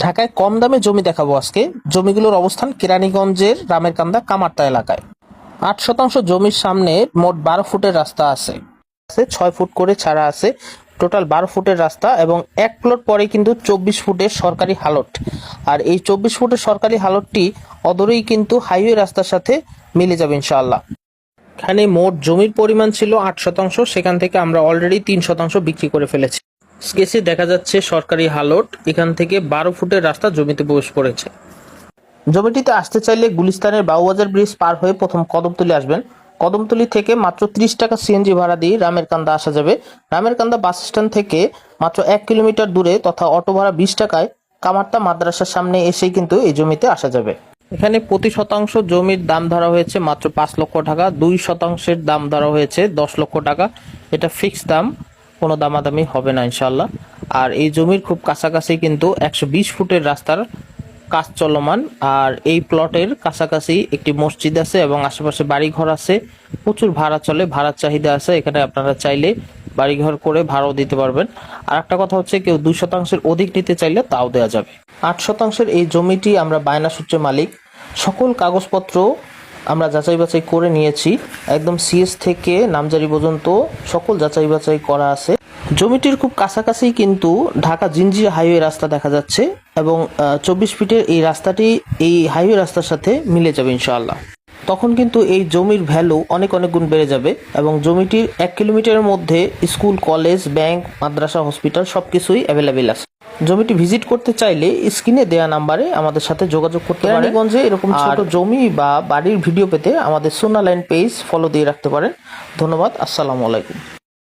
ঢাকায় কম দামে জমি দেখাবো আজকে। জমিগুলোর অবস্থান কেরানীগঞ্জের রামেরকান্দা কামারতা এলাকায়। 8 শতাংশ জমির সামনে মোট 12 ফুটের রাস্তা আছে, 6 ফুট করে ছাড়া আছে। টোটাল 12 ফুটের রাস্তা এবং 1 প্লট পরে কিন্তু 24 ফুটের সরকারি হালট। আর এই 24 ফুটের সরকারি হালটটি অদূরেই কিন্তু হাইওয়ে রাস্তার সাথে মিলে যাবে ইনশাআল্লাহ। এখানে মোট জমির পরিমাণ ছিল 8 শতাংশ, সেখান থেকে আমরা অলরেডি 3 শতাংশ বিক্রি করে ফেলেছি। স্কেচে দেখা যাচ্ছে সরকারি হালট, এখান থেকে 12 ফুটের রাস্তা জমিতে প্রবেশ করেছে। জমিটিতে আসতে চাইলে গুলিস্তানের বাউবাজার ব্রিজ পার হয়ে প্রথম কদমতলী আসবেন। কদমতলী থেকে মাত্র 30 টাকা সিএনজি ভাড়া দিয়ে রামেরকান্দা আসা যাবে। রামেরকান্দা বাস স্ট্যান্ড থেকে মাত্র 1 কিলোমিটার দূরে তথা অটো ভাড়া 20 টাকায় কামারতা মাদ্রাসার সামনে এসেই কিন্তু এই জমিতে আসা যাবে। এখানে প্রতি শতাংশ জমির দাম ধরা হয়েছে মাত্র 5 লক্ষ টাকা, 2 শতাংশের দাম ধরা হয়েছে 10 লক্ষ টাকা। এটা ফিক্সড দাম, কোনো দামাদামি হবে না ইনশাল্লাহ। আর এই জমির খুব কাছাকাছি কিন্তু 120 ফুটের রাস্তার কাজ চলমান। আর এই প্লটের কাছাকাছি একটি মসজিদ আছে এবং আশেপাশে বাড়িঘর আছে। প্রচুর ভাড়া চলে, ভাড়ার চাহিদা আছে। এখানে আপনারা চাইলে বাড়িঘর করে ভাড়াও দিতে পারবেন। আর একটা কথা হচ্ছে, কেউ 2 শতাংশের অধিক নিতে চাইলে তাও দেওয়া যাবে। 8 শতাংশের এই জমিটি আমরা বায়না সূত্রে মালিক। সকল কাগজপত্র আমরা যাচাই বাছাই করে নিয়েছি, একদম সিএস থেকে নামজারি পর্যন্ত সকল যাচাই বাছাই করা আছে। জমিটির খুব কাছাকাছি কিন্তু ঢাকা জিঞ্জিরা হাইওয়ে রাস্তা দেখা যাচ্ছে এবং 24 ফিটের এই রাস্তাটি এই হাইওয়ে রাস্তার সাথে মিলে যাবে ইনশাআল্লাহ। তখন কিন্তু এই জমির ভ্যালু অনেক অনেক গুণ বেড়ে যাবে এবং জমিটির 1 কিলোমিটারের মধ্যে স্কুল, কলেজ, ব্যাংক, মাদ্রাসা, হসপিটাল সবকিছুই অ্যাভেলেবেল আছে। জমিটি ভিজিট করতে চাইলে স্ক্রিনে দেয়া নাম্বারে আমাদের সাথে যোগাযোগ করতে পারেন। কেরানীগঞ্জে এরকম ছোট জমি বা বাড়ির ভিডিও পেতে আমাদের সুন্নাহ লাইন পেজ ফলো দিয়ে রাখতে পারেন। ধন্যবাদ, আসসালামু আলাইকুম।